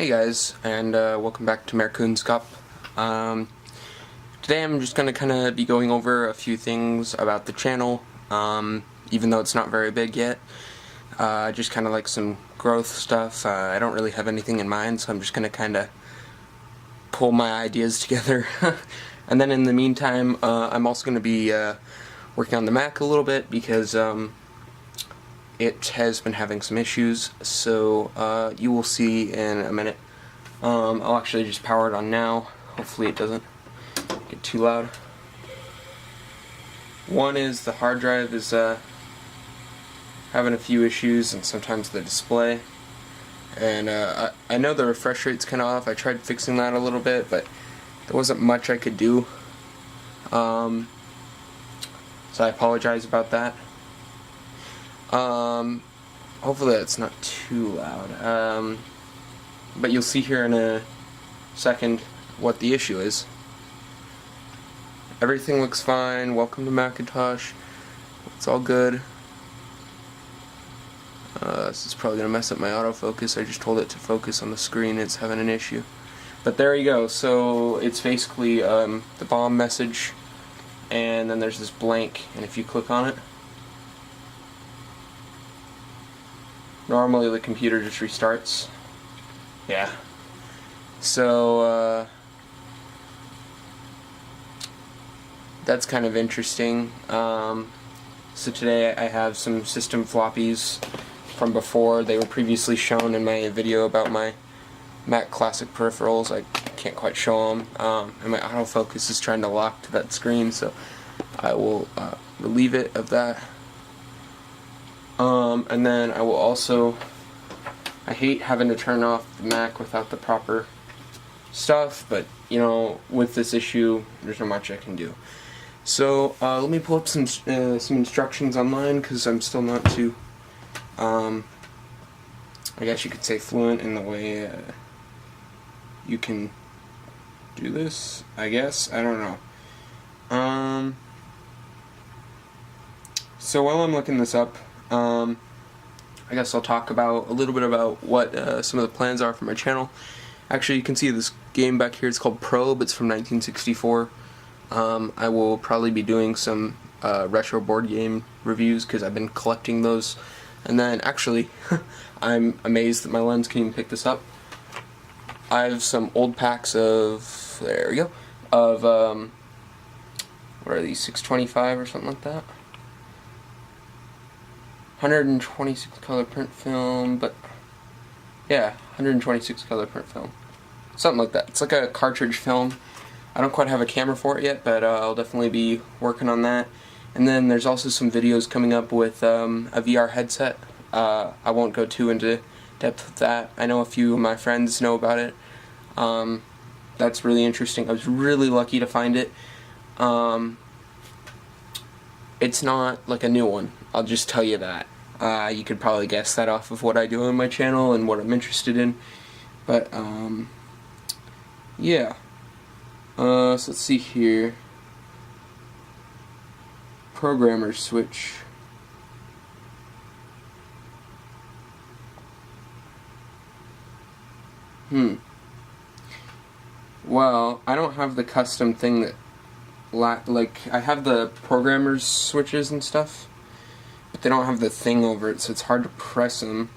Hey guys, and welcome back to Mercoonscop. Today I'm just going to kind of be going over a few things about the channel, even though it's not very big yet. Just kind of like some growth stuff. I don't really have anything in mind, so I'm just going to kind of pull my ideas together. And then in the meantime, I'm also going to be working on the Mac a little bit because it has been having some issues, so you will see in a minute. I'll actually just power it on now. Hopefully it doesn't get too loud. One is the hard drive is having a few issues, and sometimes the display. And I know the refresh rate's kind of off. I tried fixing that a little bit, but there wasn't much I could do. So I apologize about that. Hopefully that's not too loud. But you'll see here in a second what the issue is. Everything looks fine. Welcome to Macintosh. It's all good. This is probably going to mess up my autofocus. I just told it to focus on the screen. It's having an issue. But there you go. So it's basically the bomb message, and then there's this blank, and if you click on it, normally the computer just restarts. Yeah. So that's kind of interesting. So today I have some system floppies from before. They were previously shown in my video about my Mac Classic peripherals. I can't quite show them, and my autofocus is trying to lock to that screen, so I will relieve it of that. And then I will also, I hate having to turn off the Mac without the proper stuff, but you know, with this issue, there's not much I can do. So let me pull up some instructions online, because I'm still not too, I guess you could say, fluent in the way you can do this, I guess. I don't know. So while I'm looking this up, I guess I'll talk about a little bit about what some of the plans are for my channel. Actually, you can see this game back here. It's called Probe. It's from 1964. I will probably be doing some retro board game reviews because I've been collecting those. And then, actually, I'm amazed that my lens can even pick this up. I have some old packs of, there we go, of, what are these, 625 or something like that? 126 color print film, but yeah, 126 color print film, something like that. It's like a cartridge film. I don't quite have a camera for it yet, but I'll definitely be working on that. And then there's also some videos coming up with a VR headset. I won't go too into depth with that. I know a few of my friends know about it. That's really interesting. I was really lucky to find it. It's not like a new one, I'll just tell you that. You could probably guess that off of what I do on my channel and what I'm interested in. But, yeah. So let's see here. Programmer switch. Well, I don't have the custom thing that, like, I have the programmer's switches and stuff, but they don't have the thing over it, so it's hard to press them.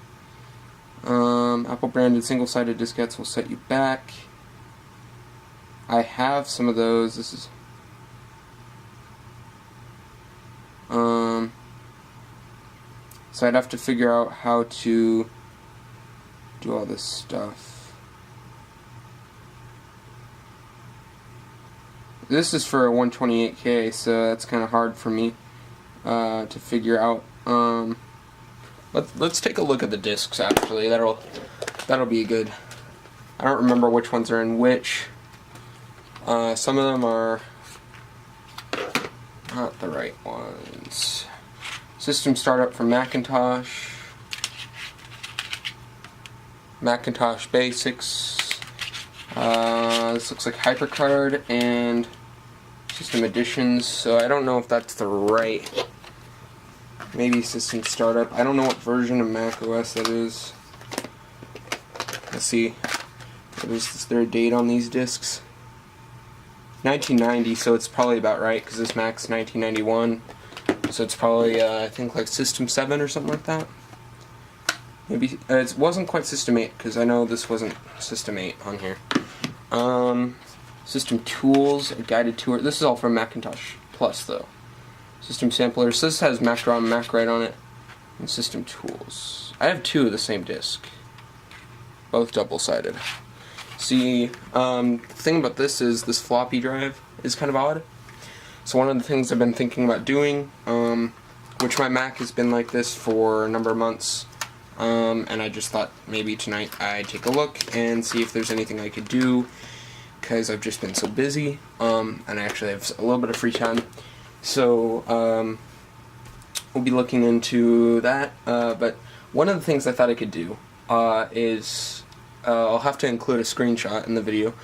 Apple branded single-sided diskettes will set you back. I have some of those. This is so I'd have to figure out how to do all this stuff. This is for a 128K, so that's kind of hard for me to figure out. Let's take a look at the discs. Actually, that'll be good. I don't remember which ones are in which. Some of them are not the right ones. System startup for Macintosh. Macintosh Basics. This looks like HyperCard and System Editions, so I don't know if that's the right. Maybe System Startup. I don't know what version of Mac OS that is. Let's see. Is there a date on these discs? 1990, so it's probably about right, because this Mac's 1991. So it's probably, I think, like System 7 or something like that. Maybe, it wasn't quite System 8, because I know this wasn't System 8 on here. System Tools, a guided tour. This is all from Macintosh Plus, though. System Samplers. So this has Macron MacWrite on it. And System Tools. I have two of the same disc. Both double-sided. See, the thing about this is this floppy drive is kind of odd. So one of the things I've been thinking about doing, which my Mac has been like this for a number of months, and I just thought maybe tonight I'd take a look and see if there's anything I could do, because I've just been so busy, and I actually have a little bit of free time. So we'll be looking into that, but one of the things I thought I could do is I'll have to include a screenshot in the video.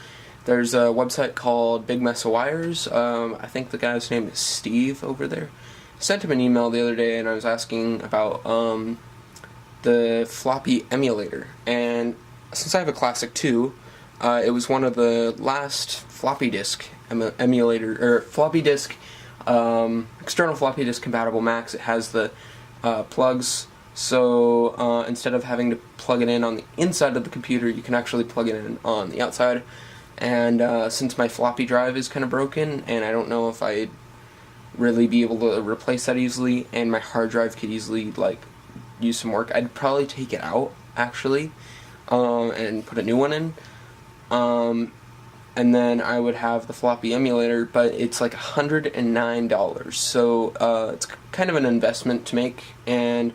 There's a website called Big Mess of Wires. I think the guy's name is Steve over there. I sent him an email the other day and I was asking about the floppy emulator. And since I have a Classic 2, it was one of the last floppy disk emulator, or floppy disk, external floppy disk compatible Macs. It has the plugs. So instead of having to plug it in on the inside of the computer, you can actually plug it in on the outside. And since my floppy drive is kind of broken, and I don't know if I'd really be able to replace that easily, and my hard drive could easily like use some work, I'd probably take it out actually, and put a new one in. And then I would have the floppy emulator, but it's like $109. So it's kind of an investment to make, and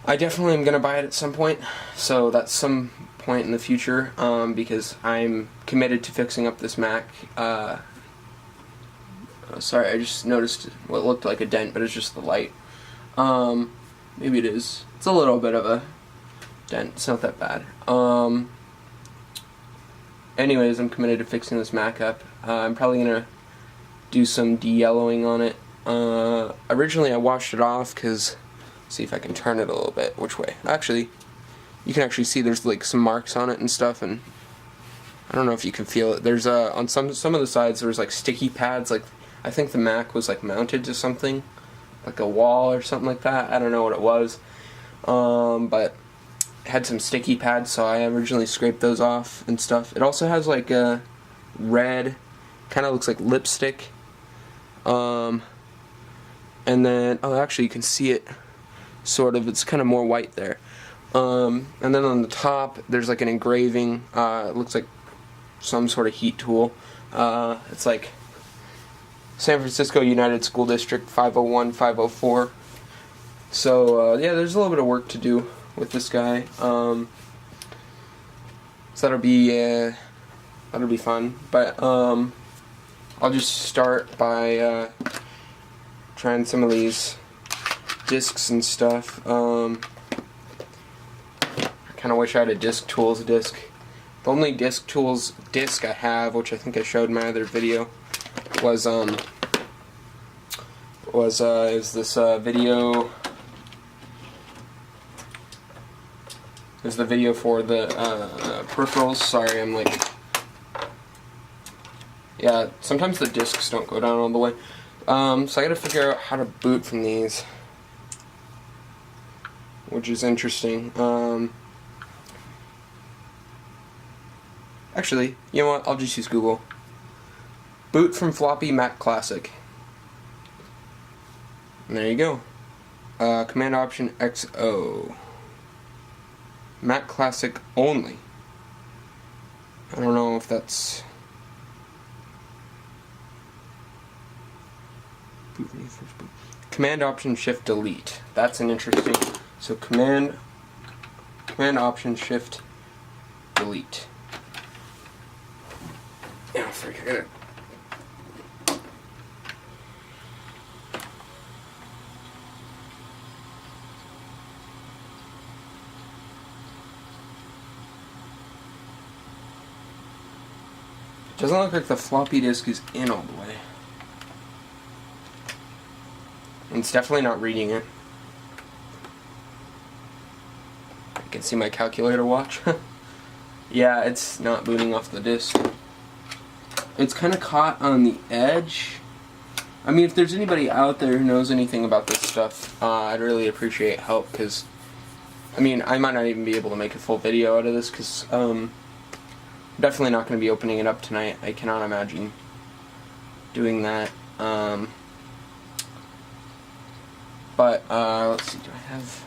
I definitely am going to buy it at some point, so that's some point in the future, because I'm committed to fixing up this Mac. Sorry, I just noticed what looked like a dent, but it's just the light. Maybe it is. It's a little bit of a dent, it's not that bad. Anyways, I'm committed to fixing this Mac up. I'm probably going to do some de-yellowing on it. Originally I washed it off because, see if I can turn it a little bit. Which way? Actually, you can actually see there's like some marks on it and stuff, and I don't know if you can feel it. There's on some of the sides there's like sticky pads. Like I think the Mac was like mounted to something, like a wall or something like that. I don't know what it was, but it had some sticky pads, so I originally scraped those off and stuff. It also has like a red, kind of looks like lipstick, and then actually you can see it. Sort of, it's kind of more white there. And then on the top, there's like an engraving. It looks like some sort of heat tool. It's like San Francisco United School District 501, 504. So yeah, there's a little bit of work to do with this guy. So that'll be fun. But I'll just start by trying some of these discs and stuff. I kind of wish I had a Disc Tools disc. The only Disc Tools disc I have, which I think I showed in my other video, was this video. Is the video for the peripherals. Sorry, I'm like, yeah. Sometimes the discs don't go down all the way. So I gotta figure out how to boot from these, which is interesting. Actually, you know what? I'll just use Google. Boot from floppy Mac Classic. And there you go. Command Option XO. Mac Classic only. I don't know if that's... Command Option Shift Delete. That's an interesting... So Command Option Shift Delete. Yeah, freak, I gotta... Doesn't look like the floppy disk is in all the way. And it's definitely not reading it. I can see my calculator watch. Yeah, it's not booting off the disk. It's kind of caught on the edge. I mean, if there's anybody out there who knows anything about this stuff, I'd really appreciate help, because, I mean, I might not even be able to make a full video out of this, because, definitely not going to be opening it up tonight. I cannot imagine doing that. But, let's see, do I have...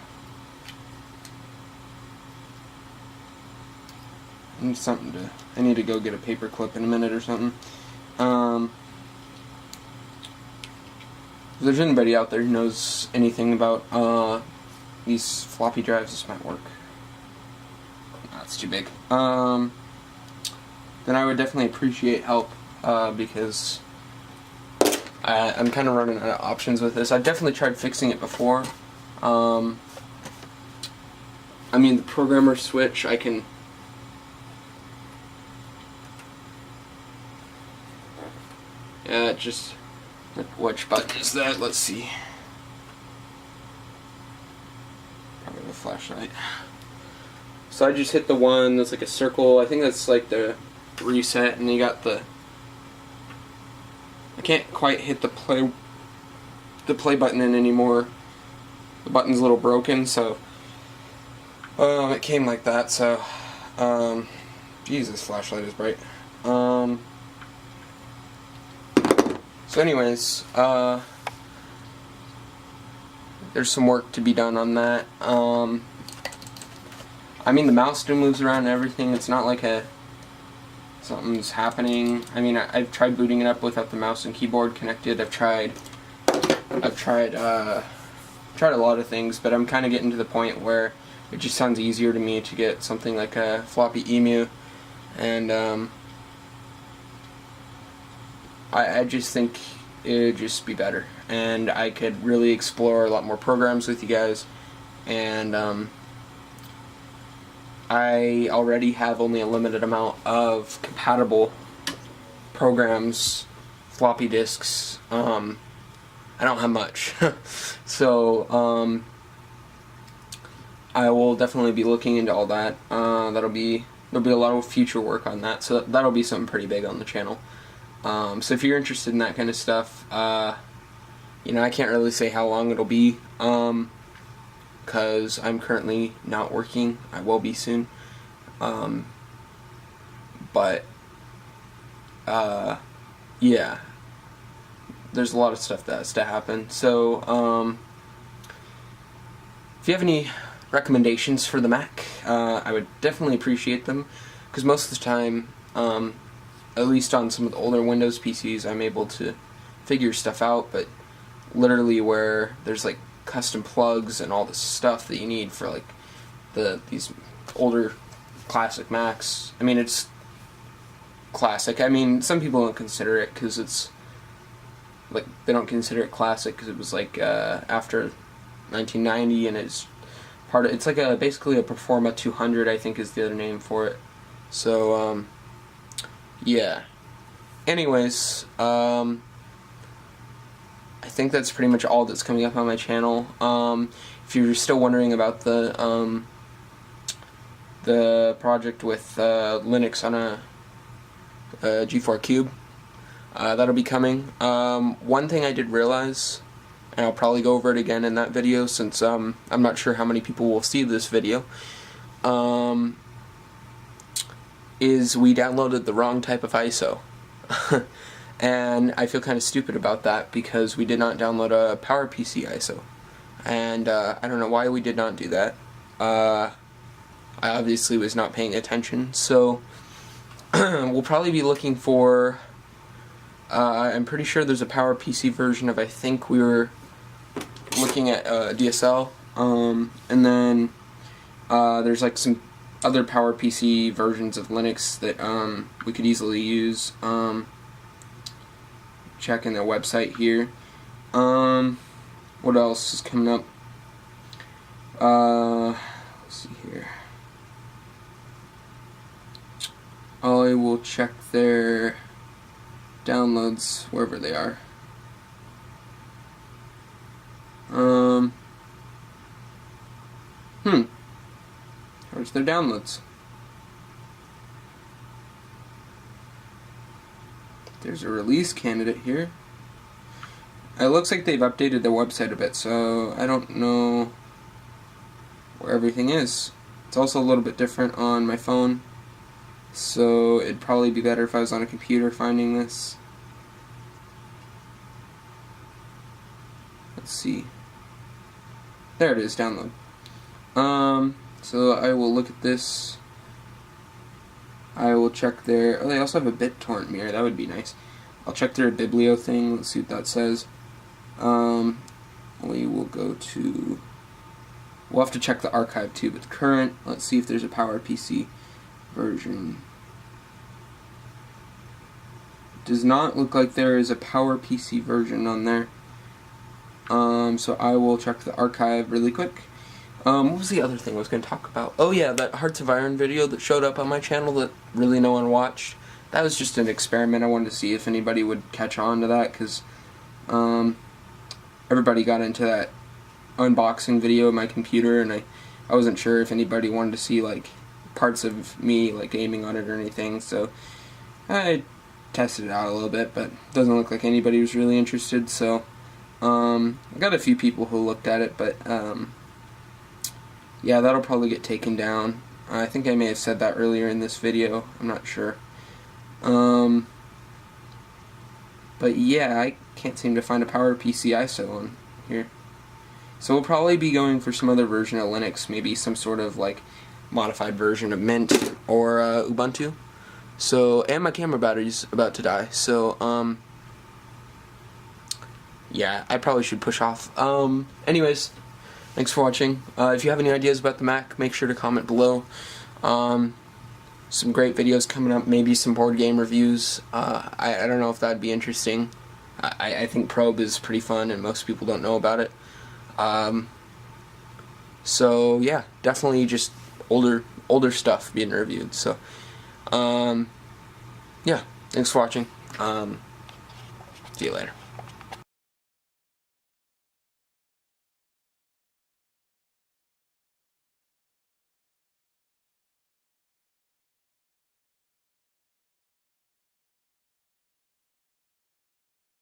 I need something to... I need to go get a paper clip in a minute or something. If there's anybody out there who knows anything about, these floppy drives, this might work. No, it's too big. Then I would definitely appreciate help, because I'm kind of running out of options with this. I've definitely tried fixing it before. I mean, the programmer switch, I can... Yeah, just... Which button is that? Let's see. Probably the flashlight. So I just hit the one that's like a circle. I think that's like the reset, and you got the... I can't quite hit the play button in anymore. The button's a little broken, so it came like that. So Jesus, flashlight is bright. So anyways, there's some work to be done on that. I mean, the mouse still moves around and everything. It's not like something's happening. I mean, I've tried booting it up without the mouse and keyboard connected. I've tried a lot of things, but I'm kind of getting to the point where it just sounds easier to me to get something like a floppy emu, and I just think it would just be better, and I could really explore a lot more programs with you guys, and I already have only a limited amount of compatible programs, floppy disks. I don't have much. So I will definitely be looking into all that. There'll be a lot of future work on that, so that'll be something pretty big on the channel. So if you're interested in that kind of stuff, you know, I can't really say how long it'll be, because I'm currently not working. I will be soon. But yeah, there's a lot of stuff that has to happen. So if you have any recommendations for the Mac, I would definitely appreciate them, because most of the time, at least on some of the older Windows PCs, I'm able to figure stuff out, but literally where there's like custom plugs and all this stuff that you need for like these older classic Macs. I mean, it's classic. I mean, some people don't consider it because it's like, they don't consider it classic because it was like after 1990, and it's like basically a Performa 200, I think is the other name for it. So yeah. Anyways, I think that's pretty much all that's coming up on my channel. If you're still wondering about the project with Linux on a G4 Cube, that'll be coming. One thing I did realize, and I'll probably go over it again in that video since I'm not sure how many people will see this video, is we downloaded the wrong type of ISO. And I feel kind of stupid about that because we did not download a PowerPC ISO. And I don't know why we did not do that. I obviously was not paying attention, so we'll probably be looking for, I'm pretty sure there's a PowerPC version of, I think we were looking at DSL, and then there's like some other PowerPC versions of Linux that we could easily use. Checking their website here. What else is coming up? Let's see here. I will check their downloads wherever they are. Where's their downloads? There's a release candidate here. It looks like they've updated their website a bit, so I don't know where everything is. It's also a little bit different on my phone, so it'd probably be better if I was on a computer finding this. Let's see. There it is, download. So I will look at this. I will check their... Oh, they also have a BitTorrent mirror. That would be nice. I'll check their Biblio thing. Let's see what that says. We will go to... We'll have to check the archive too, but the current... Let's see if there's a PowerPC version. Does not look like there is a PowerPC version on there. So I will check the archive really quick. What was the other thing I was going to talk about? Oh yeah, that Hearts of Iron video that showed up on my channel that really no one watched. That was just an experiment. I wanted to see if anybody would catch on to that, because everybody got into that unboxing video of my computer, and I wasn't sure if anybody wanted to see like parts of me like aiming on it or anything, so I tested it out a little bit, but it doesn't look like anybody was really interested, so I got a few people who looked at it, but yeah, that'll probably get taken down. I think I may have said that earlier in this video. I'm not sure. But yeah, I can't seem to find a PowerPC ISO on here. So we'll probably be going for some other version of Linux, maybe some sort of like modified version of Mint or Ubuntu. So, and my camera battery's about to die. So, yeah, I probably should push off. Anyways, thanks for watching. If you have any ideas about the Mac, make sure to comment below. Some great videos coming up, maybe some board game reviews. I don't know if that'd be interesting. I think Probe is pretty fun and most people don't know about it. So yeah, definitely just older stuff being reviewed. So yeah, thanks for watching. See you later.